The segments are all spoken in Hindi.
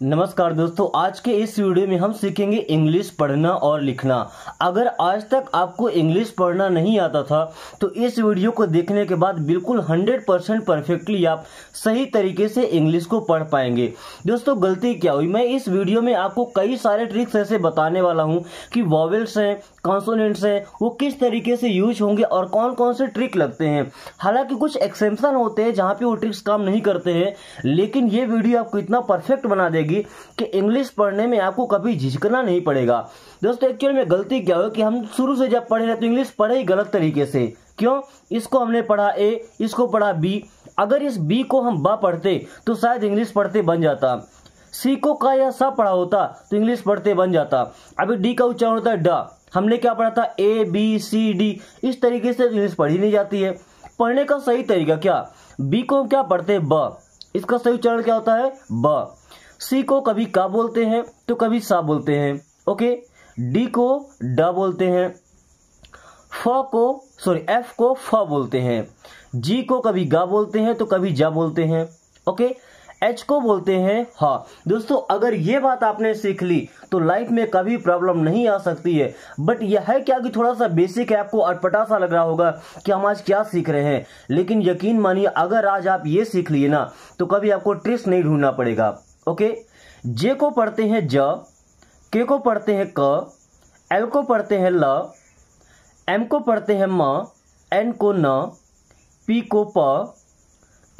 नमस्कार दोस्तों, आज के इस वीडियो में हम सीखेंगे इंग्लिश पढ़ना और लिखना। अगर आज तक आपको इंग्लिश पढ़ना नहीं आता था तो इस वीडियो को देखने के बाद बिल्कुल 100% परफेक्टली आप सही तरीके से इंग्लिश को पढ़ पाएंगे। दोस्तों, गलती क्या हुई, मैं इस वीडियो में आपको कई सारे ट्रिक्स ऐसे बताने वाला हूं कि वॉवेल्स हैं, कॉन्सोनेंट्स हैं, वो किस तरीके से यूज होंगे और कौन कौन से ट्रिक लगते हैं। हालांकि कुछ एक्सेप्शन होते हैं जहां पे वो ट्रिक्स काम नहीं करते हैं, लेकिन ये वीडियो आपको इतना परफेक्ट बना देगी कि इंग्लिश पढ़ने में आपको कभी झिझकना नहीं पड़ेगा। दोस्तों, एक्चुअली में गलती क्या हो कि हम शुरू से जब पढ़े रहे तो इंग्लिश पढ़े ही गलत तरीके से। क्यों? इसको हमने पढ़ा ए, इसको पढ़ा बी। अगर इस बी को हम बा पढ़ते तो शायद इंग्लिश पढ़ते बन जाता। सी को का या सा पढ़ा होता तो इंग्लिश पढ़ते बन जाता। अभी डी का उच्चारण होता है डा, हमने क्या पढ़ा था ए बी सी डी। इस तरीके से इंग्लिश पढ़ी नहीं जाती है। पढ़ने का सही तरीका क्या, बी को हम क्या पढ़ते हैं ब, इसका सही उच्चारण क्या होता है ब। सी को कभी का बोलते हैं तो कभी सा बोलते हैं, ओके। डी को डा बोलते हैं, एफ को फ बोलते हैं। जी को कभी गा बोलते हैं तो कभी जा बोलते हैं, ओके। एच को बोलते हैं हा। दोस्तों, अगर ये बात आपने सीख ली तो लाइफ में कभी प्रॉब्लम नहीं आ सकती है। बट यह है क्या कि थोड़ा सा बेसिक है, आपको अटपटा सा लग रहा होगा कि हम आज क्या सीख रहे हैं, लेकिन यकीन मानिए अगर आज आप ये सीख लिए ना तो कभी आपको ट्रिक्स नहीं ढूंढना पड़ेगा, ओके। जे को पढ़ते हैं ज, के को पढ़ते हैं क, एल को पढ़ते हैं ल, एम को पढ़ते हैं म, एन को न, पी को प,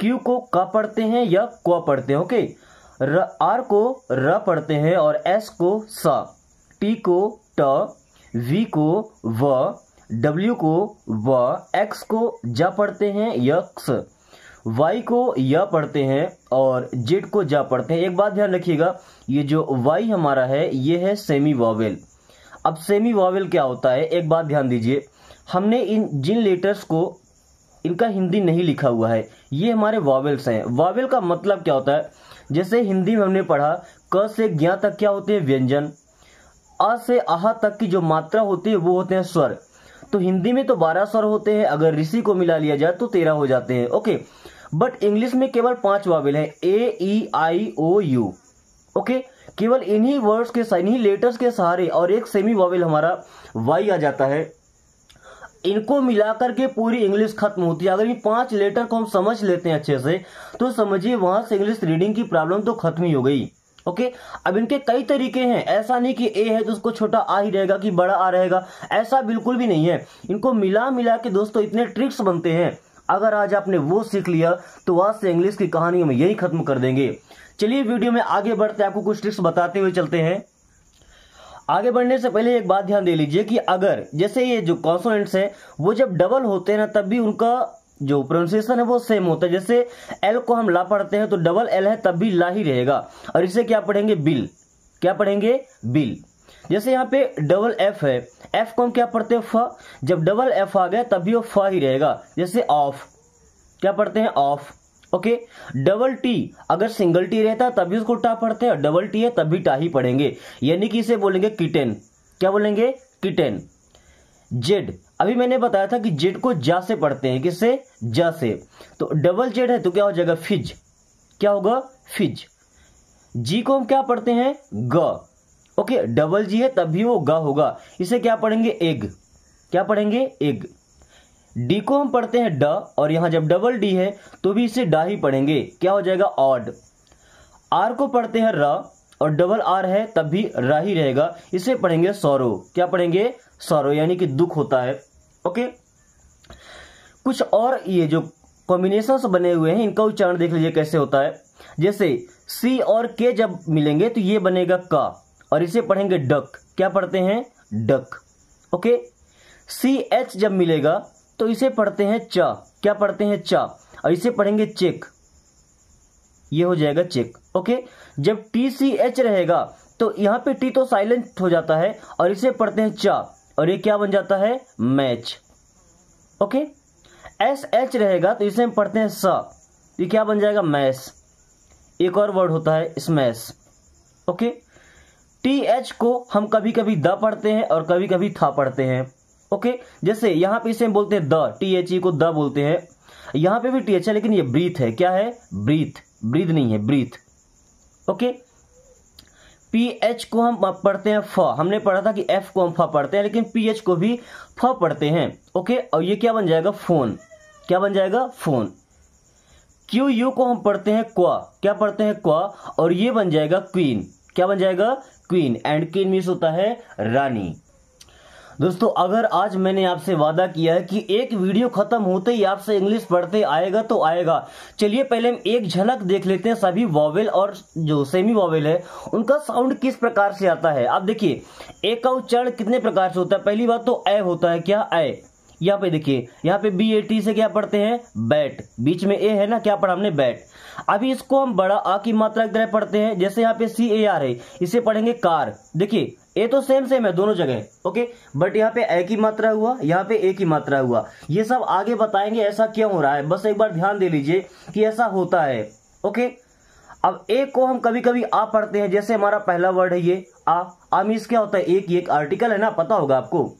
क्यू को क पढ़ते हैं या क्व पढ़ते हैं, ओके। आर को र पढ़ते हैं और एस को स, टी को ट, वी को व, डब्ल्यू को व, एक्स को जा पढ़ते हैं यक्स, वाई को या पढ़ते हैं और जेड को जा पढ़ते हैं। एक बात ध्यान रखिएगा, ये जो वाई हमारा है ये है सेमी वॉवेल। अब सेमी वॉवेल क्या होता है, एक बात ध्यान दीजिए, हमने जिन लेटर्स को इनका हिंदी नहीं लिखा हुआ है ये हमारे वॉवेल्स हैं। वॉवेल का मतलब क्या होता है, जैसे हिंदी में हमने पढ़ा क से ज्ञ तक क्या होते हैं व्यंजन, अ से आह तक की जो मात्रा होती है वो होते हैं स्वर। तो हिंदी में तो 12 स्वर होते हैं, अगर ऋषि को मिला लिया जाए तो 13 हो जाते हैं, ओके। बट इंग्लिश में केवल 5 वॉवेल है, ए ई आई ओ यू, ओके। केवल इन्हीं वर्ड्स के इन्हीं लेटर्स के सहारे और एक सेमी वॉवेल हमारा वाई आ जाता है। इनको मिलाकर के पूरी इंग्लिश खत्म होती है। अगर ये 5 लेटर को हम समझ लेते हैं अच्छे से तो समझिए वहां से इंग्लिश रीडिंग की प्रॉब्लम तो खत्म ही हो गई, ओके। अब इनके कई तरीके हैं, ऐसा नहीं कि ए है तो उसको छोटा आ ही रहेगा कि बड़ा आ रहेगा, ऐसा बिल्कुल भी नहीं है। इनको मिला मिला के दोस्तों इतने ट्रिक्स बनते हैं, अगर आज आपने वो सीख लिया तो आज से इंग्लिश की कहानी हम यही खत्म कर देंगे। चलिए वीडियो में आगे बढ़ते हैं, आपको कुछ ट्रिक्स बताते हुए चलते हैं। आगे बढ़ने से पहले एक बात ध्यान दे लीजिए कि अगर जैसे ये जो कॉन्सोनेंट्स हैं वो जब डबल होते हैं ना तब भी उनका जो प्रोनाउंसिएशन है वो सेम होता है। जैसे एल को हम ला पढ़ते हैं तो डबल एल है तब भी ला ही रहेगा, और इसे क्या पढ़ेंगे बिल, क्या पढ़ेंगे बिल। जैसे यहाँ पे डबल एफ है, एफ को हम क्या पढ़ते हैं फ, जब डबल एफ आ गया तब भी वो फ ही रहेगा। जैसे ऑफ, क्या पढ़ते हैं ऑफ, ओके। डबल टी अगर सिंगल टी रहता तब भी उसको टा पढ़ते हैं, डबल टी है तब भी टा ही पढ़ेंगे, यानी कि इसे बोलेंगे किटेन, क्या बोलेंगे किटेन। जेड, अभी मैंने बताया था कि जेड को जा से पढ़ते हैं, किससे जा से, तो डबल जेड है तो क्या हो जाएगा फिज, क्या होगा फिज। जी को हम क्या पढ़ते हैं ग, ओके। डबल जी है तब भी वो गा होगा, इसे क्या पढ़ेंगे एग, क्या पढ़ेंगे एग। डी को हम पढ़ते हैं ड, और यहां जब डबल डी है तो भी इसे डा ही पढ़ेंगे, क्या हो जाएगा ऑड। आर को पढ़ते हैं र, और डबल आर है तब भी रा ही रहेगा, इसे पढ़ेंगे सौरो, क्या पढ़ेंगे सौरो, यानी कि दुख होता है, ओके। कुछ और ये जो कॉम्बिनेशंस बने हुए हैं इनका उच्चारण देख लीजिए कैसे होता है। जैसे सी और के जब मिलेंगे तो ये बनेगा का, और इसे पढ़ेंगे डक, क्या पढ़ते हैं डक, ओके। सी एच जब मिलेगा तो इसे पढ़ते हैं चा, क्या पढ़ते हैं चा, और इसे पढ़ेंगे चेक, ये हो जाएगा चेक, ओके। जब टी सी एच रहेगा तो यहां पे टी तो साइलेंट हो जाता है और इसे पढ़ते हैं चा, और ये क्या बन जाता है मैच, ओके। एस एच रहेगा तो इसे हम पढ़ते हैं सा, ये क्या बन जाएगा मैस। एक और वर्ड होता है स्मैश, ओके। टी एच को हम कभी कभी द पढ़ते हैं और कभी कभी था पढ़ते हैं, ओके। जैसे यहां पे इसे हम बोलते हैं द, टी एच ई को द बोलते हैं, यहां पे भी टी एच है लेकिन ये ब्रीथ है, क्या है ब्रीथ, ब्रीथ नहीं है ब्रीथ, ओके। PH को हम पढ़ते हैं फ, हमने पढ़ा था कि F को हम फ पढ़ते हैं, लेकिन PH को भी फ पढ़ते हैं। ओके, और ये क्या बन जाएगा? फोन। क्या बन जाएगा? फोन। QU को हम पढ़ते हैं क्वा, क्या पढ़ते हैं? क्वा, और ये बन जाएगा क्वीन। क्या बन जाएगा? क्वीन। एंड क्वीन मीन्स होता है रानी। दोस्तों, अगर आज मैंने आपसे वादा किया है कि एक वीडियो खत्म होते ही आपसे इंग्लिश पढ़ते आएगा तो आएगा। चलिए पहले हम एक झलक देख लेते हैं सभी वॉवेल और जो सेमी वॉवेल है उनका साउंड किस प्रकार से आता है। आप देखिए, ए का उच्चारण कितने प्रकार से होता है। पहली बात तो ए होता है, क्या? ए। यहाँ पे देखिए, यहाँ पे BAT से क्या पढ़ते हैं? बैट। बीच में ए है ना, क्या पढ़ा हमने? बैट। अभी इसको हम बड़ा आ की मात्रा की तरह पढ़ते हैं। जैसे यहाँ पे CAR है, इसे पढ़ेंगे कार। देखिए ए तो सेम है दोनों जगह, ओके, बट यहाँ पे ए की मात्रा हुआ, यहाँ पे ए की मात्रा हुआ। ये सब आगे बताएंगे ऐसा क्यों हो रहा है, बस एक बार ध्यान दे लीजिए कि ऐसा होता है। ओके, अब ए को हम कभी कभी आ पढ़ते हैं, जैसे हमारा पहला वर्ड है ये आ मीन्स क्या होता है? एक आर्टिकल है ना, पता होगा आपको।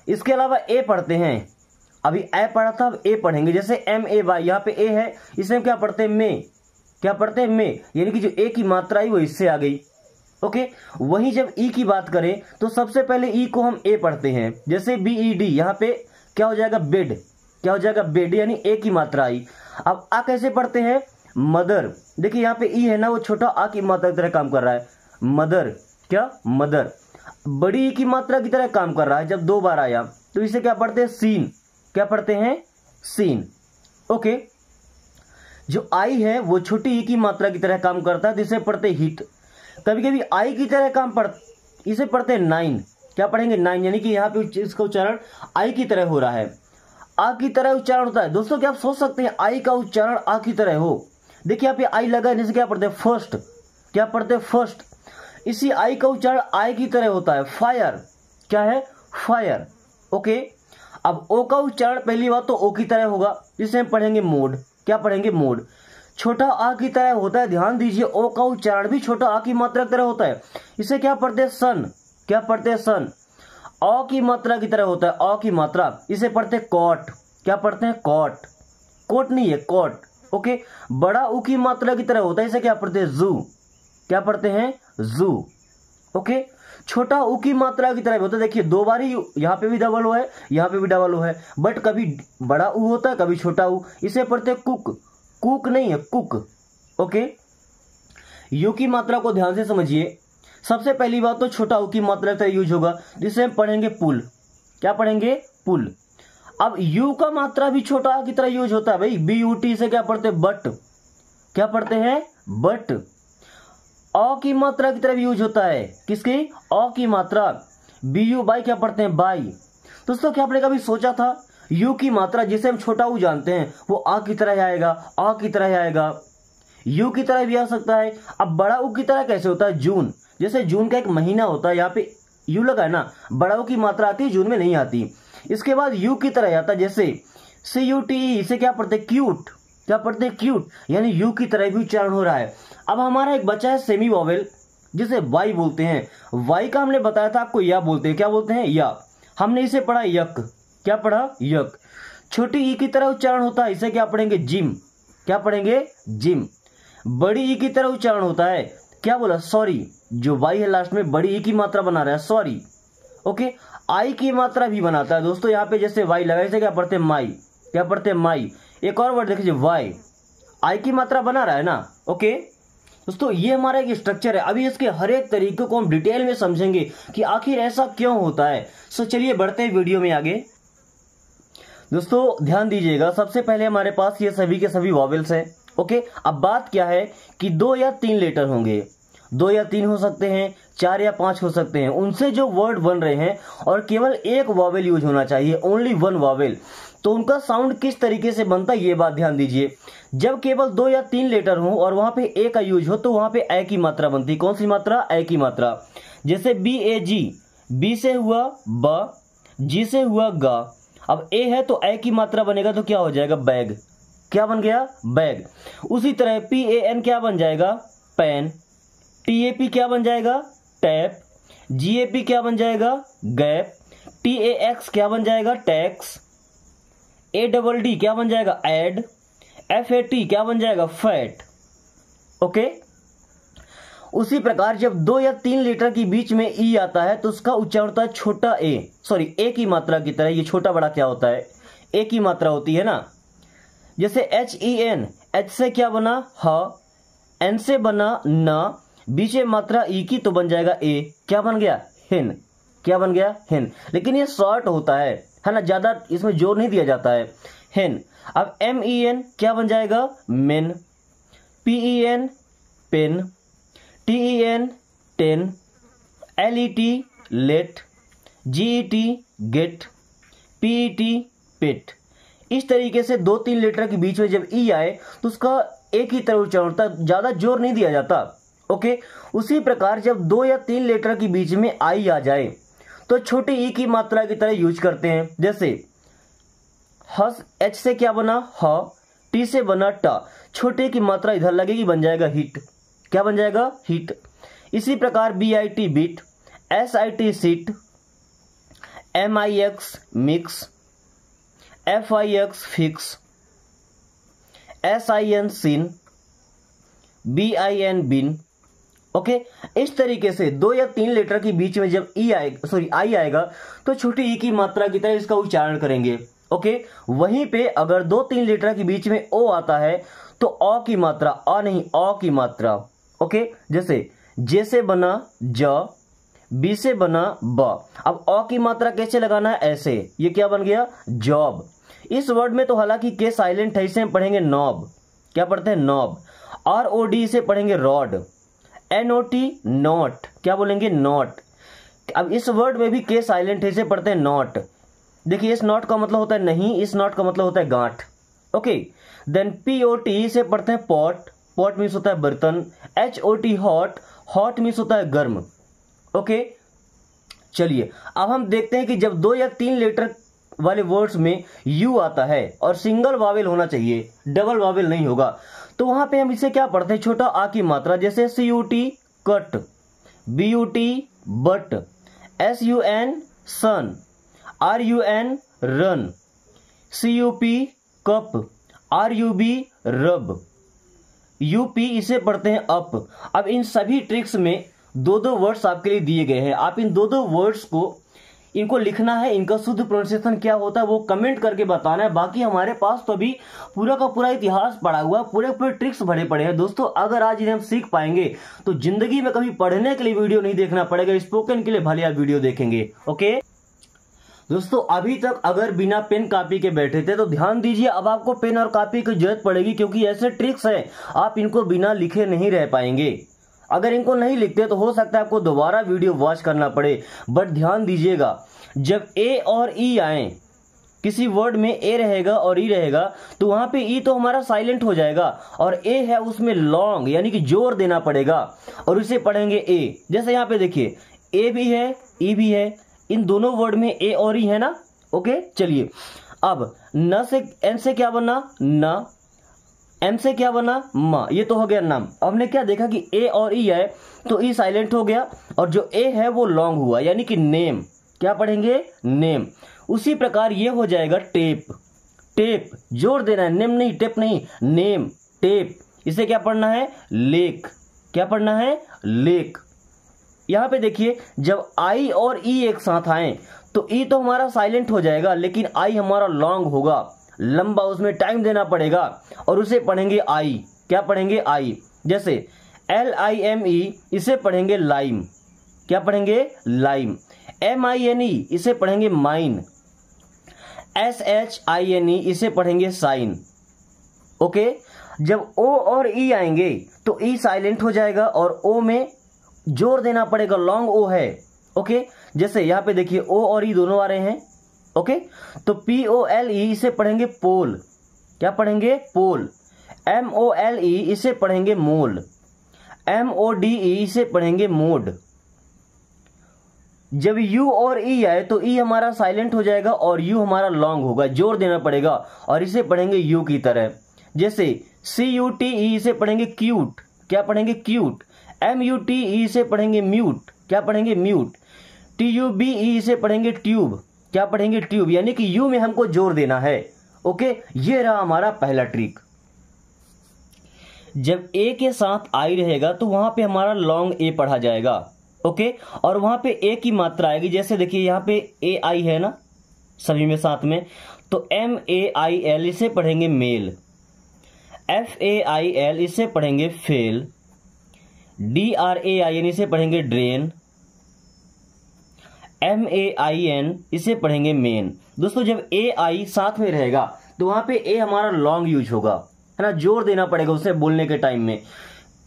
इसके अलावा ए पढ़ते हैं, अभी ए पढ़ा था, अब ए पढ़ेंगे। जैसे MAY, यहाँ पे ए है, इसे हम क्या पढ़ते हैं? में। क्या पढ़ते हैं? में, यानी कि जो ए की मात्रा आई वो इससे आ गई। ओके, वहीं जब ई की बात करें तो सबसे पहले ई को हम ए पढ़ते हैं। जैसे BED, यहाँ पे क्या हो जाएगा? बेड। क्या हो जाएगा? बेड, यानी ए की मात्रा आई। अब आ कैसे पढ़ते हैं? मदर। देखिए यहाँ पे ई है ना, वो छोटा आ की मात्रा की तरह काम कर रहा है। मदर, क्या? मदर। बड़ी ई की मात्रा की तरह काम कर रहा है, जब 2 बार आया तो इसे क्या पढ़ते हैं? सीन। क्या पढ़ते हैं? सीन। ओके, जो आई है वो छोटी ई की मात्रा की तरह काम करता है, जिसे पढ़ते हिट। कभी कभी आई की तरह इसे पढ़ते हैं 9। क्या पढ़ेंगे? 9, यानी कि यहाँ पे इसका उच्चारण आई की तरह हो रहा है, आ की तरह उच्चारण होता है। दोस्तों, क्या आप सोच सकते हैं आई का उच्चारण आ की तरह हो? देखिए यहाँ पे आई लगा है, जैसे क्या पढ़ते हैं? फर्स्ट। क्या पढ़ते हैं? फर्स्ट। इसी आई का उच्चारण आई की तरह होता है, फायर। क्या है? फायर। ओके, अब ओ का उच्चारण पहली बात तो ओ की तरह होगा, जिसे हम पढ़ेंगे मोड। क्या पढ़ेंगे? मोड। छोटा आ की तरह होता है, ध्यान दीजिए, ओ का उच्चारण भी छोटा आ की मात्रा की तरह होता है। इसे क्या पढ़ते हैं? सन। क्या पढ़ते हैं? सन। अ की मात्रा की तरह होता है, अ की मात्रा, इसे पढ़ते हैं कॉट। क्या पढ़ते हैं? कॉट। कोट नहीं है, कॉट। ओके, बड़ा ऊ की मात्रा की तरह होता है, इसे क्या पढ़ते हैं? जू। क्या पढ़ते हैं? जू। ओके, छोटा ऊ की मात्रा की तरह होता है। देखिए 2 बार ही, यहाँ पे भी डबल ओ है, यहाँ पे भी डबल ओ है, बट कभी बड़ा ऊ होता है, कभी छोटा ऊ, इसे पढ़ते हैं कुक। कुक नहीं है, कुक। ओके, यू की मात्रा को ध्यान से समझिए। सबसे पहली बात तो छोटा ऊ की मात्रा की तरह यूज होगा, जिसे हम पढ़ेंगे पुल। क्या पढ़ेंगे? पुल। अब यू का मात्रा भी छोटा की तरह यूज होता है भाई, BUT से क्या पढ़ते हैं? बट। क्या पढ़ते हैं? बट। अ की मात्रा की तरह यूज होता है, किसकी? अ की मात्रा। BU बाई क्या पढ़ते हैं? बाई। दोस्तों, क्या आपने कभी सोचा था यू की मात्रा, जिसे हम छोटा ऊ जानते हैं, वो आ की तरह आएगा, आ की तरह आएगा, यू की तरह भी आ सकता है। अब बड़ा ऊ की तरह कैसे होता है? जून। जैसे जून का एक महीना होता है, यहाँ पे यू लगा है ना, बड़ा ऊ की मात्रा आती है, जून में नहीं आती। इसके बाद यू की तरह आता है, जैसे CUT, इसे क्या पढ़ते हैं? क्यूट। क्या पढ़ते हैं? क्यूट, यानी यू की तरह भी उच्चारण हो रहा है। अब हमारा एक बचा है सेमी वॉवेल, जिसे वाई बोलते हैं। वाई का हमने बताया था आपको, या बोलते हैं। क्या बोलते हैं? या। हमने इसे पढ़ा यक। क्या पढ़ा? यक। छोटी ई की तरह उच्चारण होता है, इसे क्या पढ़ेंगे? जिम। क्या पढ़ेंगे? जिम। बड़ी ई की तरह उच्चारण होता है, क्या बोला? सॉरी। जो वाई है लास्ट में, बड़ी ई की मात्रा बना रहा है, सॉरी। ओके, आई की मात्रा भी बनाता है दोस्तों, यहाँ पे जैसे वाई लगा, इसे क्या पढ़ते हैं? माई। क्या पढ़ते हैं? माई। एक और वर्ड देखिए, वाई, आई की मात्रा बना रहा है ना। ओके दोस्तों, ये हमारा एक स्ट्रक्चर है। अभी इसके हर एक तरीके को हम डिटेल में समझेंगे कि आखिर ऐसा क्यों होता है। सो चलिए बढ़ते हैं वीडियो में आगे। दोस्तों ध्यान दीजिएगा, सबसे पहले हमारे पास ये सभी के सभी वॉवेल्स हैं। ओके, अब बात क्या है कि 2 या 3 लेटर होंगे, 2 या 3 हो सकते हैं, 4 या 5 हो सकते हैं, उनसे जो वर्ड बन रहे हैं और केवल एक वॉवेल यूज होना चाहिए, ओनली 1 वॉवेल। तो उनका साउंड किस तरीके से बनता है ये बात ध्यान दीजिए। जब केवल 2 या 3 लेटर हो और वहां पे ए का यूज हो तो वहां पे ए की मात्रा बनती है। कौन सी मात्रा? ए की मात्रा। जैसे BAG, बी से हुआ ब, जी से हुआ गा। अब ए है तो ए की मात्रा बनेगा तो क्या हो जाएगा? बैग। क्या बन गया? बैग। उसी तरह PAN क्या बन जाएगा? पैन। TAP क्या बन जाएगा? टैप। GAP क्या बन जाएगा? गैप। TAX क्या बन जाएगा? टैक्स। ADD क्या बन जाएगा? एड। FAT क्या बन जाएगा? फैट। ओके, उसी प्रकार जब 2 या 3 लेटर के बीच में ई आता है तो उसका उच्चारण होता है छोटा ए, सॉरी ए की मात्रा की तरह। ये छोटा बड़ा क्या होता है, ए की मात्रा होती है ना। जैसे HEN, एच से क्या बना ह, एन से बना न, बीच में मात्रा ई की तो बन जाएगा ए, क्या बन गया हिन, क्या बन गया हिन। लेकिन ये शॉर्ट होता है ना, ज्यादा इसमें जोर नहीं दिया जाता है, हिन। अब MEN क्या बन जाएगा men, PEN pen, TEN ten, LET let, GET get, PET pet. इस तरीके से 2-3 लेटर के बीच में जब ई आए तो उसका एक ही तरह उच्चारण होता है, ज्यादा जोर नहीं दिया जाता। ओके, उसी प्रकार जब 2 या 3 लेटर के बीच में आई आ जाए तो छोटी ई की मात्रा की तरह यूज करते हैं। जैसे हस, एच से क्या बना ह, टी से बना टा, छोटे की मात्रा इधर लगेगी, बन जाएगा हिट, क्या बन जाएगा हिट। इसी प्रकार BIT bit, SIT sit, MIX mix, FIX fix, SIN sin, BIN bin. Okay, इस तरीके से 2 या 3 लेटर के बीच में जब ई आएगा, सॉरी आई आएगा तो छोटी ई की मात्रा की तरह इसका उच्चारण करेंगे। ओके, वहीं पे अगर 2-3 लेटर के बीच में ओ आता है तो अ की मात्रा, अ नहीं अ की मात्रा। ओके, जैसे जे से बना ज, बी से बना ब। अब अ की मात्रा कैसे लगाना है, ऐसे, ये क्या बन गया जॉब। इस वर्ड में तो हालांकि के साइलेंट है, इसे हम पढ़ेंगे नॉब, क्या पढ़ते हैं नॉब। ROD से पढ़ेंगे रॉड, NOT नॉट, क्या बोलेंगे नॉट। अब इस वर्ड में भी के साइलेंट है, इसे पढ़ते हैं नॉट। देखिए इस नॉट का मतलब होता है नहीं, इस नॉट का मतलब होता है गांठ। ओके, देन POT से पढ़ते हैं पॉट, पॉट मीन्स होता है बर्तन। HOT हॉट, हॉट मीन्स होता है गर्म। ओके, चलिए अब हम देखते हैं कि जब 2 या 3 लेटर वाले वर्ड्स में यू आता है और सिंगल वावेल होना चाहिए, डबल वावेल नहीं होगा, तो वहां पे हम इसे क्या पढ़ते हैं, छोटा आ की मात्रा। जैसे CUT cut, BUT but, SUN sun, RUN run, CUP cup, RUB rub, UP इसे पढ़ते हैं अप। अब इन सभी ट्रिक्स में 2-2 वर्ड्स आपके लिए दिए गए हैं, आप इन 2-2 वर्ड्स को इनको लिखना है, इनका शुद्ध प्रोनाउंसिएशन क्या होता है वो कमेंट करके बताना है। बाकी हमारे पास तो अभी पूरा का पूरा इतिहास पढ़ा हुआ, पूरे पूरे ट्रिक्स भरे पड़े हैं दोस्तों। अगर आज इन्हें हम सीख पाएंगे तो जिंदगी में कभी पढ़ने के लिए वीडियो नहीं देखना पड़ेगा, स्पोकन के लिए भले आप वीडियो देखेंगे। ओके दोस्तों, अभी तक अगर बिना पेन कॉपी के बैठे थे तो ध्यान दीजिए, अब आपको पेन और कॉपी की जरूरत पड़ेगी, क्योंकि ऐसे ट्रिक्स हैं आप इनको बिना लिखे नहीं रह पाएंगे। अगर इनको नहीं लिखते तो हो सकता है आपको दोबारा वीडियो वॉच करना पड़े। बट ध्यान दीजिएगा, जब ए और ई आए, किसी वर्ड में ए रहेगा और ई रहेगा तो वहां पे ई तो हमारा साइलेंट हो जाएगा, और ए है उसमें लॉन्ग यानी कि जोर देना पड़ेगा, और इसे पढ़ेंगे ए। जैसे यहाँ पे देखिए ए भी है ई भी है, इन दोनों वर्ड में ए और ई है ना। ओके, चलिए अब न से एन से क्या बना न, एम से क्या बना मा, ये तो हो गया नाम। हमने क्या देखा कि ए और ई आए तो ई साइलेंट हो गया, और जो ए है वो लॉन्ग हुआ यानी कि नेम, क्या पढ़ेंगे नेम। उसी प्रकार ये हो जाएगा टेप, टेप जोर देना है, नेम नहीं टेप नहीं, नेम टेप। इसे क्या पढ़ना है लेक, क्या पढ़ना है लेक। यहां पे देखिए जब आई और ई एक साथ आए तो ई तो हमारा साइलेंट हो जाएगा, लेकिन आई हमारा लॉन्ग होगा, लंबा, उसमें टाइम देना पड़ेगा, और उसे पढ़ेंगे आई, क्या पढ़ेंगे आई। जैसे LIME इसे पढ़ेंगे लाइम, क्या पढ़ेंगे लाइम। MINE इसे पढ़ेंगे माइन, SHINE इसे पढ़ेंगे साइन। ओके, जब O और E आएंगे तो E साइलेंट हो जाएगा और O में जोर देना पड़ेगा, लॉन्ग O है। ओके, जैसे यहां पे देखिए O और E दोनों आ रहे हैं। ओके, तो POLE इसे पढ़ेंगे पोल, क्या पढ़ेंगे पोल। MOLE इसे पढ़ेंगे मोल, MODE इसे पढ़ेंगे मोड। जब U और E आए तो E हमारा साइलेंट हो जाएगा और U हमारा लॉन्ग होगा, जोर देना पड़ेगा, और इसे पढ़ेंगे U की तरह। जैसे CUTE इसे पढ़ेंगे क्यूट, क्या पढ़ेंगे क्यूट। MUTE इसे पढ़ेंगे म्यूट, क्या पढ़ेंगे म्यूट। TUBE इसे पढ़ेंगे ट्यूब, क्या पढ़ेंगे ट्यूब, यानी कि U में हमको जोर देना है। ओके, ये रहा हमारा पहला ट्रिक। जब ए के साथ आई रहेगा तो वहां पे हमारा लॉन्ग ए पढ़ा जाएगा, ओके। और वहां पे ए की मात्रा आएगी, जैसे देखिए यहाँ पे ए आई है ना सभी में साथ में, तो MAIL इसे पढ़ेंगे मेल, FAIL इसे पढ़ेंगे फेल, DRAIN इसे पढ़ेंगे ड्रेन, MAIN इसे पढ़ेंगे मेन। दोस्तों जब AI साथ में रहेगा तो वहां पे ए हमारा लॉन्ग यूज होगा, है ना, जोर देना पड़ेगा उसे बोलने के टाइम में।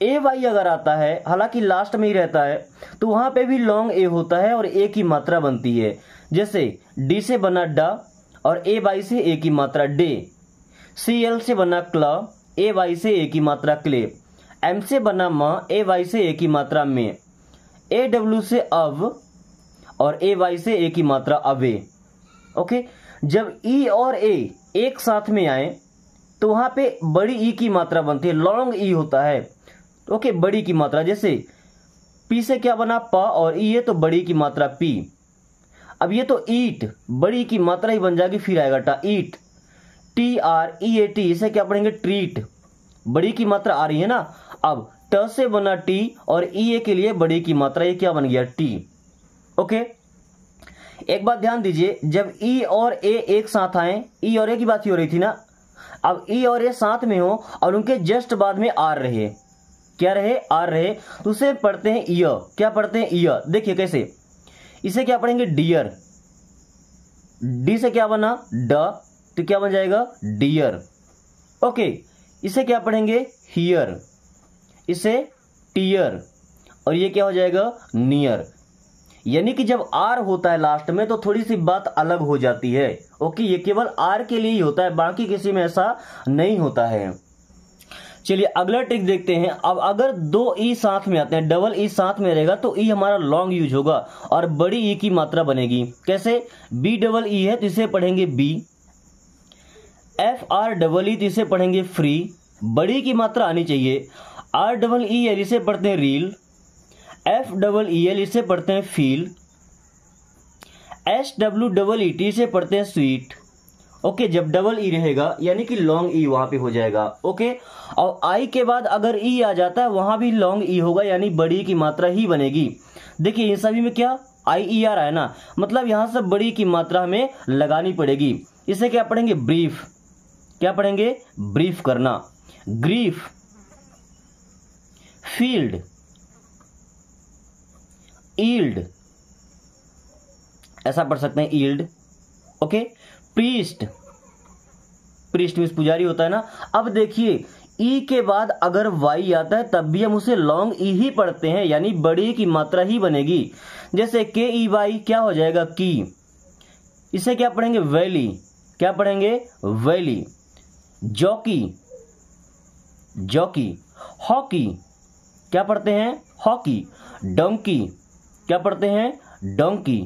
AY अगर आता है, हालांकि लास्ट में ही रहता है, तो वहां पे भी लॉन्ग ए होता है और ए की मात्रा बनती है। जैसे डी से बना डा और AY से ए की मात्रा डे, CL से बना क्ला, AY से ए की मात्रा क्ले, M से बना मा, AY से ए की मात्रा में, AW से अव और AY से ए की मात्रा अवे, ओके। जब ई और ए एक साथ में आए तो वहां पे बड़ी ई की मात्रा बनती है, लॉन्ग ई होता है, ओके, बड़ी की मात्रा। जैसे पी से क्या बना पा और ई है तो बड़ी की मात्रा पी। अब ये तो ईट, बड़ी की मात्रा ही बन जाएगी, फिर आएगा टा, ईट, TREAT, इसे क्या पढ़ेंगे ट्रीट, बड़ी की मात्रा आ रही है ना। अब ट से बना टी और ई के लिए बड़ी की मात्रा, ये क्या बन गया टी, ओके। एक बात ध्यान दीजिए, जब ई और ए एक साथ आए, ई और ए की बात ही हो रही थी ना, अब ई और ए साथ में हो और उनके जस्ट बाद में आर रहे, क्या रहे, आर रहे, तो उसे पढ़ते हैं ईयर, क्या पढ़ते हैं ईयर। देखिए कैसे, इसे क्या पढ़ेंगे डियर, डी से क्या बना ड, तो क्या बन जाएगा डियर, ओके। इसे क्या पढ़ेंगे हियर, इसे टीयर, और ये क्या हो जाएगा नियर। यानी कि जब आर होता है लास्ट में तो थोड़ी सी बात अलग हो जाती है, ओके। ये केवल आर के लिए ही होता है, बाकी किसी में ऐसा नहीं होता है। चलिए अगला ट्रिक देखते हैं। अब अगर दो ई साथ में आते हैं, डबल ई साथ में रहेगा तो ई हमारा लॉन्ग यूज होगा और बड़ी ई की मात्रा बनेगी। कैसे, बी डबल ई है तो इसे पढ़ेंगे बी, FR डबल ई तो इसे पढ़ेंगे फ्री, बड़ी की मात्रा आनी चाहिए। REEL इसे पढ़ते हैं रील, FEEL इसे पढ़ते हैं फील, SWEET इसे पढ़ते हैं स्वीट, ओके। जब डबल ई रहेगा यानी कि लॉन्ग ई वहां पे हो जाएगा, ओके। और आई के बाद अगर ई आ जाता है वहां भी लॉन्ग ई होगा, यानी बड़ी की मात्रा ही बनेगी। देखिए इन सभी में क्या IER है ना, मतलब यहां से बड़ी की मात्रा हमें लगानी पड़ेगी। इसे क्या पढ़ेंगे ब्रीफ, क्या पढ़ेंगे ब्रीफ करना, ग्रीफ, फील्ड, ईल्ड, ऐसा पढ़ सकते हैं yield, okay. Priest, priest means पुजारी होता है ना। अब देखिए ई के बाद अगर वाई आता है तब भी हम उसे लॉन्ग ई ही पढ़ते हैं, यानी बड़ी की मात्रा ही बनेगी। जैसे KEY क्या हो जाएगा की, इसे क्या पढ़ेंगे वैली, क्या पढ़ेंगे वैली। जॉकी, जॉकी, हॉकी, क्या पढ़ते हैं हॉकी। डोंकी, क्या पढ़ते हैं डोंकी,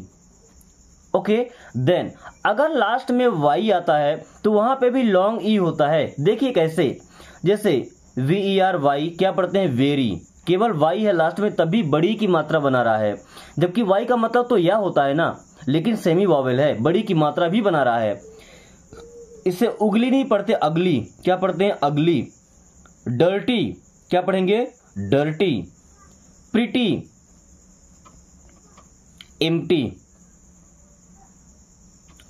ओके। देन अगर लास्ट में वाई आता है तो वहां पे भी लॉन्ग ई होता है। देखिए कैसे, जैसे VERY क्या पढ़ते हैं वेरी, केवल वाई है लास्ट में तभी बड़ी की मात्रा बना रहा है, जबकि वाई का मतलब तो यह होता है ना, लेकिन सेमी वॉवेल है, बड़ी की मात्रा भी बना रहा है। इसे उगली नहीं पढ़ते अगली, क्या पढ़ते हैं अगली। डर्टी, क्या पढ़ेंगे डर्टी। Pretty, empty,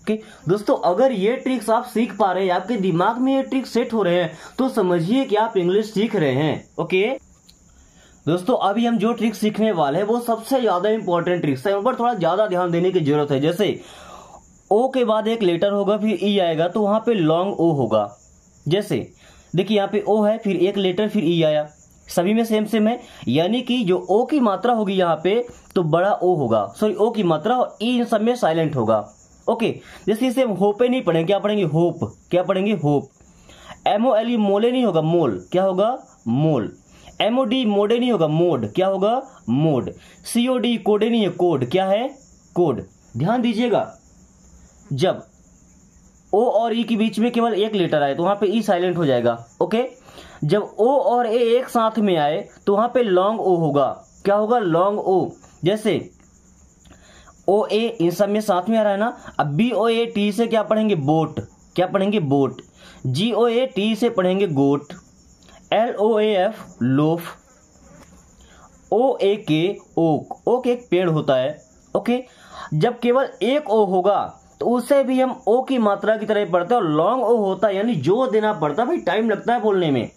okay. दोस्तों अगर ये ट्रिक्स आप सीख पा रहे हैं, आपके दिमाग में ये ट्रिक्स सेट हो रहे हैं, तो समझिए कि आप इंग्लिश सीख रहे हैं, ओके। दोस्तों अभी हम जो ट्रिक्स सीखने वाले हैं वो सबसे ज्यादा इंपॉर्टेंट ट्रिक्स है, उन पर थोड़ा ज्यादा ध्यान देने की जरूरत है। जैसे ओ के बाद एक लेटर होगा, फिर ई आएगा तो वहां पे लॉन्ग ओ होगा। जैसे देखिए यहाँ पे ओ है, फिर एक लेटर, फिर ई आया, सभी में सेम सेम है, यानी कि जो ओ की मात्रा होगी यहाँ पे तो बड़ा ओ होगा, सॉरी ओ की मात्रा, और ई इन सब में साइलेंट होगा, ओके। जैसे इसे होपे नहीं पढ़ेंगे, क्या पढ़ेंगे होप, क्या पढ़ेंगे होप। MOLE मोले नहीं होगा मोल, क्या होगा मोल। MOD मोडे नहीं होगा मोड, क्या होगा मोड। COD कोडे नहीं है कोड, क्या है कोड। ध्यान दीजिएगा, जब ओ और ई के बीच में केवल एक लेटर आए तो वहां पे ई साइलेंट हो जाएगा, ओके। जब ओ और ए एक साथ में आए तो वहां पे लॉन्ग ओ होगा, क्या होगा लॉन्ग ओ। जैसे ओ ए इन सब में साथ में आ रहा है ना। अब BOAT से क्या पढ़ेंगे बोट, क्या पढ़ेंगे बोट। GOAT से पढ़ेंगे goat. LOAF loaf, OAK oak, oak एक पेड़ होता है। ओके, जब केवल एक ओ होगा तो उसे भी हम ओ की मात्रा की तरह पढ़ते हैं, और लॉन्ग ओ होता है यानी जो देना पड़ता है, भाई टाइम लगता है बोलने में।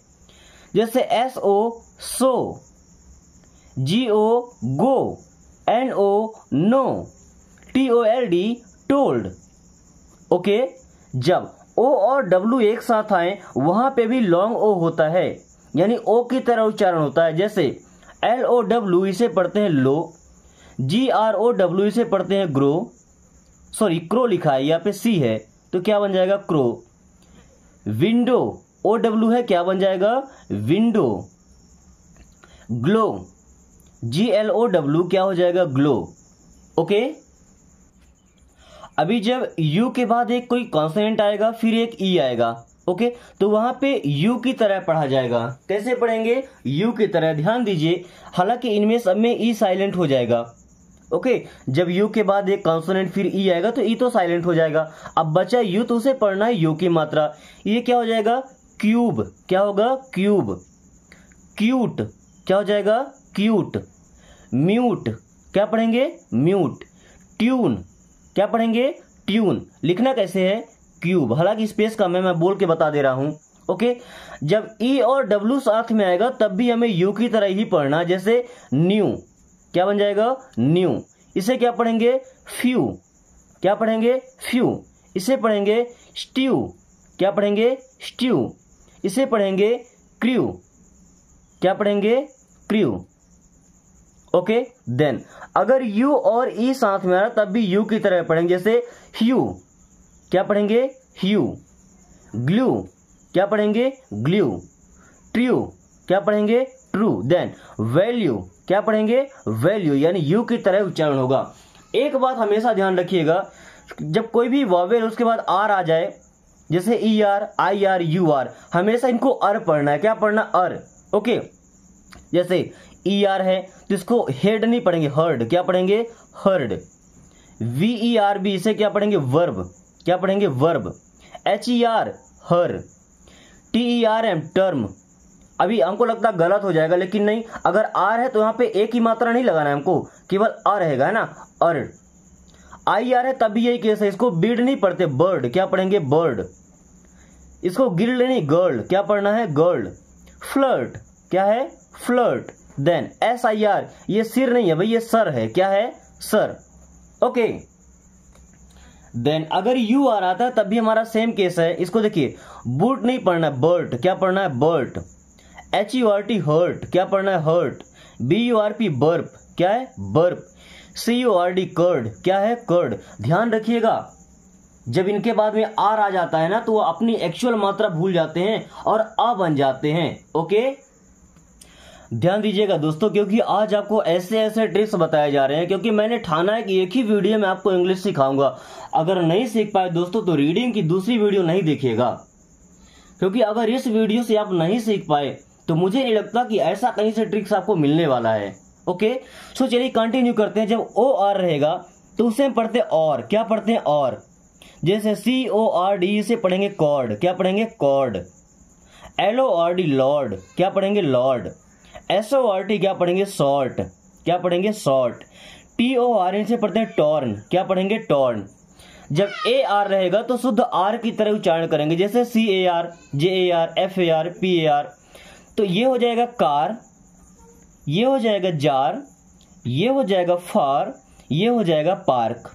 जैसे SO so, GO go, NO no, TOLD told. Okay, जब O और W एक साथ आए वहां पे भी लॉन्ग ओ होता है, यानी ओ की तरह उच्चारण होता है। जैसे LOW इसे पढ़ते हैं लो, GROW इसे पढ़ते हैं ग्रो, सॉरी क्रो लिखा है यहाँ पे C है तो क्या बन जाएगा क्रो। विंडो OW है, क्या बन जाएगा विंडो। ग्लो GLOW क्या हो जाएगा ग्लो। ओके, अभी जब U के बाद एक कोई कॉन्सोनेंट आएगा फिर एक E आएगा, ओके, तो वहां पे U की तरह पढ़ा जाएगा। कैसे पढ़ेंगे U की तरह, ध्यान दीजिए। हालांकि इनमें सब में E साइलेंट हो जाएगा। ओके, जब U के बाद एक कॉन्सोनेंट फिर E आएगा तो E तो साइलेंट हो जाएगा। अब बचा U, तो उसे पढ़ना है U की मात्रा। ये क्या हो जाएगा क्यूब, क्या होगा क्यूब। क्यूट क्या हो जाएगा क्यूट। म्यूट क्या पढ़ेंगे म्यूट। ट्यून क्या पढ़ेंगे ट्यून। लिखना कैसे है क्यूब, हालांकि स्पेस का मैं बोल के बता दे रहा हूं। ओके, जब E और W साथ में आएगा तब भी हमें U की तरह ही पढ़ना। जैसे न्यू क्या बन जाएगा न्यू। इसे क्या पढ़ेंगे फ्यू, क्या पढ़ेंगे फ्यू। इसे पढ़ेंगे स्ट्यू, क्या पढ़ेंगे स्ट्यू। इसे पढ़ेंगे क्रू, क्या पढ़ेंगे क्रू। ओके, देन अगर U और E साथ में आ रहा तब भी U की तरह पढ़ेंगे। जैसे ह्यू क्या पढ़ेंगे ह्यू। ग्लू क्या पढ़ेंगे ग्लू। ट्रू क्या पढ़ेंगे ट्रू। देन वैल्यू क्या पढ़ेंगे वैल्यू, यानी U की तरह उच्चारण होगा। एक बात हमेशा ध्यान रखिएगा, जब कोई भी वॉवेल उसके बाद R आ जाए, जैसे ER IR UR, हमेशा इनको अर पढ़ना है। क्या पढ़ना अर। ओके, जैसे ER है तो इसको हेड नहीं पढ़ेंगे हर्ड, क्या पढ़ेंगे हर्ड। VERB इसे क्या पढ़ेंगे वर्ब, क्या पढ़ेंगे वर्ब। HER हर। TERM term. अभी हमको लगता है गलत हो जाएगा लेकिन नहीं, अगर R है तो यहाँ पे एक ही मात्रा नहीं लगाना है हमको, केवल अ रहेगा ना अर। IR है तब भी यही केस है, इसको बीड नहीं पढ़ते बर्ड, क्या पढ़ेंगे बर्ड। इसको गिल्ड नहीं गर्ल, क्या पढ़ना है गर्ल। फ्लर्ट क्या है फ्लर्ट। देन SIR ये सिर नहीं है भाई, ये सर है, क्या है सर। ओके, देन अगर U आ रहा था तब भी हमारा सेम केस है। इसको देखिए बूट नहीं पढ़ना है बर्ट, क्या पढ़ना है बर्ट। HURT हर्ट, क्या पढ़ना है हर्ट। BURP बर्प, क्या है बर्प। CURD कर्ड, क्या है कर्ड। ध्यान रखिएगा जब इनके बाद में R आ जाता है ना तो वो अपनी एक्चुअल मात्रा भूल जाते हैं और अ बन जाते हैं। ओके, ध्यान दीजिएगा दोस्तों, क्योंकि आज आपको ऐसे ऐसे ट्रिक्स बताए जा रहे हैं, क्योंकि मैंने ठाना है कि एक ही वीडियो में आपको इंग्लिश सिखाऊंगा। अगर नहीं सीख पाए दोस्तों तो रीडिंग की दूसरी वीडियो नहीं देखिएगा, क्योंकि अगर इस वीडियो से आप नहीं सीख पाए तो मुझे नहीं लगता कि ऐसा कहीं से ट्रिक्स आपको मिलने वाला है। ओके, सो चलिए कंटिन्यू करते हैं। जब OR रहेगा तो उसे हम पढ़ते हैं और, क्या पढ़ते हैं और। जैसे CORD से पढ़ेंगे कॉर्ड, क्या पढ़ेंगे कॉर्ड। LORD लॉर्ड, क्या पढ़ेंगे लॉर्ड। SORT क्या पढ़ेंगे सॉर्ट, क्या पढ़ेंगे सॉर्ट। TORN से पढ़ते हैं टॉर्न, क्या पढ़ेंगे टॉर्न। जब AR रहेगा तो शुद्ध R की तरह उच्चारण करेंगे। जैसे CAR JAR FAR PAR, तो ये हो जाएगा कार, ये हो जाएगा जार, ये हो जाएगा फार, ये हो जाएगा पार्क।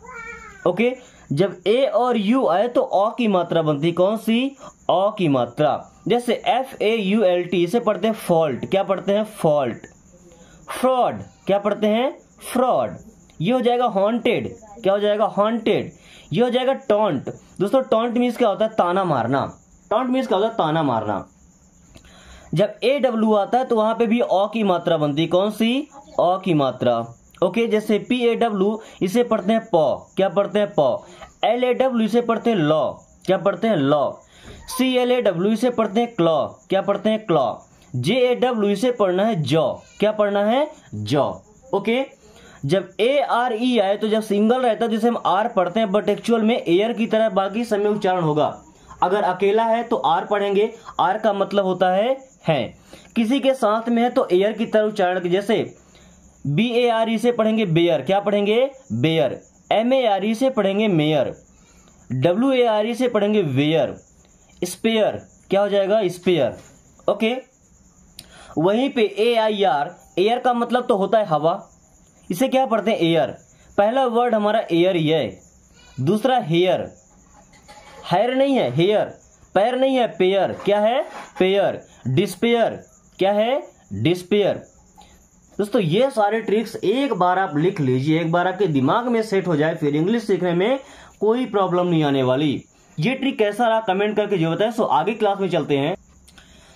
ओके, जब A और U आए तो अ की मात्रा बनती, कौन सी अ की मात्रा। जैसे FAULT से पढ़ते हैं फॉल्ट, क्या पढ़ते हैं फॉल्ट। फ्रॉड क्या पढ़ते हैं फ्रॉड। ये हो जाएगा हॉन्टेड, क्या हो जाएगा हॉन्टेड। ये हो जाएगा टॉन्ट। दोस्तों टॉन्ट मीन्स क्या होता है ताना मारना, टॉन्ट मीन्स क्या होता है ताना मारना। जब AW आता है तो वहां पे भी अ की मात्रा बनती, कौन सी अ की मात्रा। ओके, जैसे PAW इसे पढ़ते हैं पॉ, क्या पढ़ते हैं पॉ। LAW इसे पढ़ते हैं लॉ, क्या पढ़ते हैं लॉ। CLAW इसे पढ़ते हैं क्लॉ, क्या पढ़ते हैं क्लॉ। JAW इसे पढ़ना है जॉ, क्या पढ़ना है जॉ। ओके, जब ARE आए तो जब सिंगल रहता है जिसे हम R पढ़ते हैं, बट एक्चुअल में एयर की तरह बाकी समय उच्चारण होगा। अगर अकेला है तो R पढ़ेंगे, R का मतलब होता है हैं। किसी के साथ में है तो एयर की तरह उच्चारण, जैसे BARE से पढ़ेंगे बेयर, क्या पढ़ेंगे बेयर। MARE से पढ़ेंगे मेयर। WARE से पढ़ेंगे वेयर। स्पेयर क्या हो जाएगा स्पेयर। ओके, वहीं पे AIR, एयर का मतलब तो होता है हवा, इसे क्या पढ़ते हैं एयर। पहला वर्ड हमारा एयर ही है। दूसरा हेयर, हेयर नहीं है हेयर, पैर नहीं है पेयर, क्या है पेयर। डिस्पेयर क्या है डिस्पेयर। दोस्तों ये सारे ट्रिक्स एक बार आप लिख लीजिए, एक बार आपके दिमाग में सेट हो जाए, फिर इंग्लिश सीखने में कोई प्रॉब्लम नहीं आने वाली। ये ट्रिक कैसा रहा कमेंट करके जो बताए। सो आगे क्लास में चलते हैं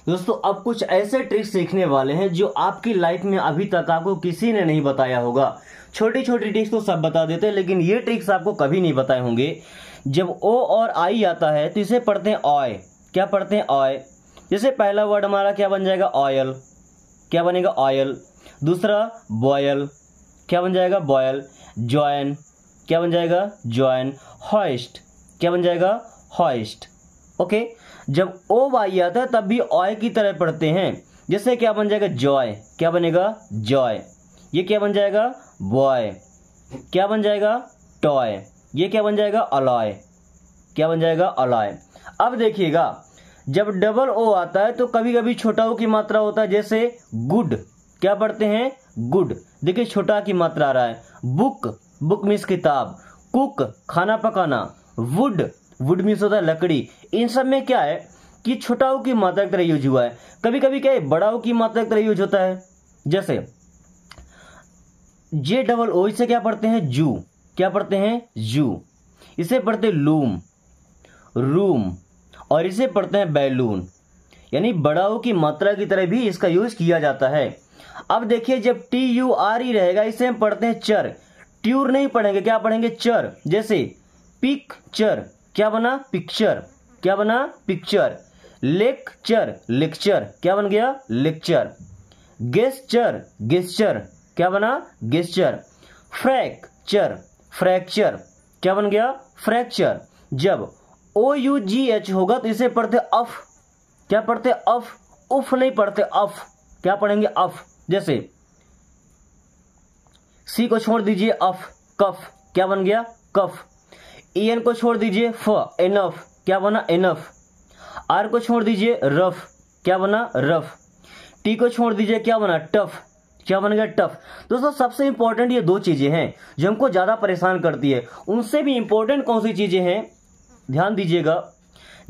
दोस्तों। अब कुछ ऐसे ट्रिक्स सीखने वाले हैं जो आपकी लाइफ में अभी तक आपको किसी ने नहीं बताया होगा। छोटी छोटी ट्रिक्स तो सब बता देते हैं, लेकिन ये ट्रिक्स आपको कभी नहीं बताए होंगे। जब ओ और आई आता है तो इसे पढ़ते हैं ऑय, क्या पढ़ते हैं ऑय। जैसे पहला वर्ड हमारा क्या बन जाएगा ऑयल, क्या बनेगा ऑयल। दूसरा बॉयल, क्या बन जाएगा बॉयल। जॉइन, क्या बन जाएगा जॉइन। हॉइस्ट, क्या बन जाएगा हॉइस्ट। ओके, जब ओ वाई आता है तब भी ऑय की तरह पढ़ते हैं। जैसे क्या बन जाएगा जॉय, क्या बनेगा जॉय। ये क्या बन जाएगा बॉय, क्या बन जाएगा टॉय। ये क्या बन जाएगा अलॉय, क्या बन जाएगा अलॉय। अब देखिएगा जब डबल ओ आता है तो कभी कभी छोटा ओ की मात्रा होता है, जैसे गुड, क्या पढ़ते हैं गुड। देखिए छोटा की मात्रा आ रहा है। बुक, बुक मीन्स किताब। कुक, खाना पकाना। वुड, वुड मीन्स होता है लकड़ी। इन सब में क्या है कि छोटा ओ की मात्रा की तरह यूज हुआ है। कभी कभी क्या है बड़ा ओ की मात्रा की तरह यूज होता है। जैसे जे डबल ओ, इसे क्या पढ़ते हैं जू, क्या पढ़ते हैं जू। इसे पढ़ते हैं लूम, रूम, और इसे पढ़ते हैं बैलून। यानी बड़ा ओ की मात्रा की तरह भी इसका यूज किया जाता है। अब देखिए जब TURE रहेगा इसे हम पढ़ते हैं चर। ट्यूर नहीं पढ़ेंगे, क्या पढ़ेंगे चर। जैसे पिक्चर, क्या बना पिक्चर, क्या बना पिक्चर। लेक्चर, लेक्चर, क्या बन गया लेक्चर। गेस्चर, गेस्चर, क्या बना गेस्चर। फ्रैक्चर, फ्रैक्चर, क्या बन गया फ्रैक्चर। जब OUGH होगा तो इसे पढ़ते अफ, क्या पढ़ते अफ। उफ नहीं पढ़ते अफ, क्या पढ़ेंगे अफ। जैसे सी को छोड़ दीजिए अफ, कफ, क्या बन गया कफ। EN को छोड़ दीजिए फ, एनफ, क्या बना एनफ। R को छोड़ दीजिए रफ, क्या बना रफ। T को छोड़ दीजिए क्या बना टफ, क्या बन गया टफ। दोस्तों सबसे इंपॉर्टेंट ये दो चीजें हैं जो हमको ज्यादा परेशान करती है। उनसे भी इंपॉर्टेंट कौन सी चीजें हैं ध्यान दीजिएगा।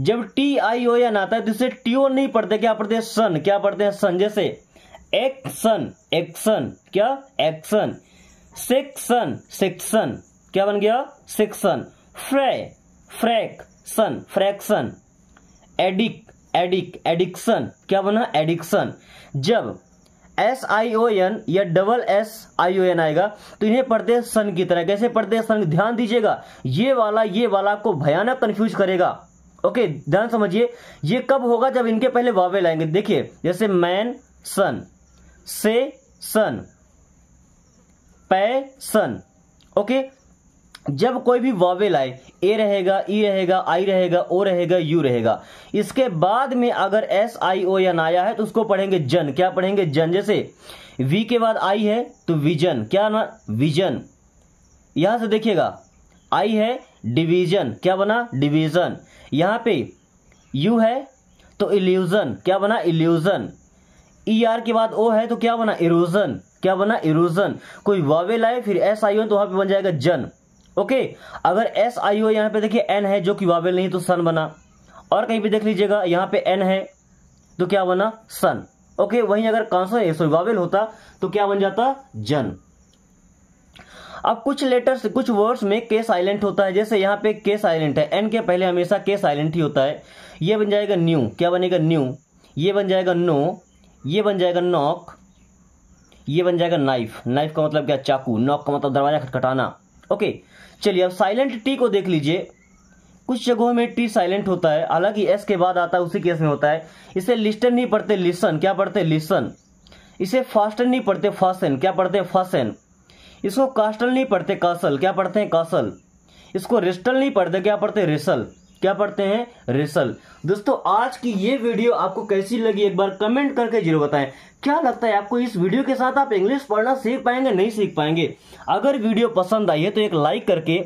जब TION आता है तो इसे ट्यून नहीं पढ़ते, क्या पढ़ते हैं सन, क्या पढ़ते हैं सन। जैसे एक्शन, एक्शन, क्या एक्शन। सेक्शन, सेक्शन, क्या बन गया section. Fraction, fraction. Edict, edict, addiction, क्या बना एडिक्शन। जब SION या डबल SION आएगा तो इन्हें पढ़ते हैं सन की तरह। कैसे पढ़ते हैं सन, ध्यान दीजिएगा। ये वाला आपको भयानक कंफ्यूज करेगा। ओके ध्यान समझिए। ये कब होगा जब इनके पहले वावेल आएंगे। देखिए जैसे मैन सन, से सन, पै सन। ओके, जब कोई भी वावेल आए, ए रहेगा, ई रहेगा, आई रहेगा, ओ रहेगा, यू रहेगा, इसके बाद में अगर SION आया है तो उसको पढ़ेंगे जन, क्या पढ़ेंगे जन। जैसे वी के बाद आई है तो विजन, क्या ना विजन। यहां से देखिएगा आई है डिवीजन, क्या बना डिवीजन। यहां पे यू है तो इल्यूजन, क्या बना इल्यूजन। ER के बाद ओ है तो क्या बना इरोजन, क्या बना इरोजन। कोई वावेल आए फिर SION तो वहां पे बन जाएगा जन। ओके, अगर SIO यहाँ पे देखिए N है जो कि वावेल नहीं तो सन बना। और कहीं पे देख लीजिएगा यहाँ पे N है तो क्या बना सन। ओके, वहीं अगर कॉन्सोनेंट वावेल होता तो क्या बन जाता जन। अब कुछ लेटर्स, कुछ वर्ड्स में के साइलेंट होता है। जैसे यहाँ पे के साइलेंट है, N के पहले हमेशा के साइलेंट ही होता है। ये बन जाएगा न्यू, क्या बनेगा न्यू। ये बन जाएगा नो, ये बन जाएगा नॉक, ये बन जाएगा नाइफ। नाइफ का मतलब क्या चाकू, नॉक का मतलब दरवाजा खटखटाना। ओके चलिए अब साइलेंट टी को देख लीजिए। कुछ जगहों में टी साइलेंट होता है, हालांकि एस के बाद आता है उसी केस में होता है। इसे लिस्टन नहीं पढ़ते लिसन, क्या पढ़ते लिसन। इसे फास्टन नहीं पढ़ते फासन, क्या पढ़ते फासन। इसको कास्टल नहीं पढ़ते कासल, क्या पढ़ते हैं कासल। इसको रिस्टल नहीं पढ़ते, क्या पढ़ते रिसल, क्या पढ़ते हैं, रेसल। दोस्तों आज की ये वीडियो आपको कैसी लगी एक बार कमेंट करके जरूर बताएं। क्या लगता है आपको इस वीडियो के साथ आप इंग्लिश पढ़ना सीख पाएंगे, नहीं सीख पाएंगे? अगर वीडियो पसंद आई है तो एक लाइक करके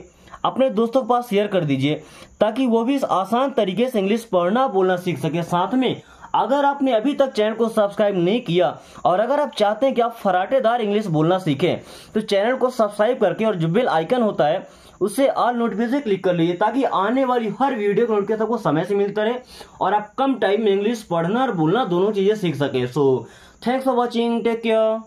अपने दोस्तों के पास शेयर कर दीजिए ताकि वो भी इस आसान तरीके से इंग्लिश पढ़ना बोलना सीख सके। साथ में अगर आपने अभी तक चैनल को सब्सक्राइब नहीं किया और अगर आप चाहते हैं कि आप फराटेदार इंग्लिश बोलना सीखें तो चैनल को सब्सक्राइब करके और जो बेल आइकन होता है उससे ऑल नोटिफिकेशन क्लिक कर लीजिए ताकि आने वाली हर वीडियो का नोटिफिकेशन आपको समय से मिलता रहे और आप कम टाइम में इंग्लिश पढ़ना और बोलना दोनों चीजें सीख सके। So thanks for watching, take care.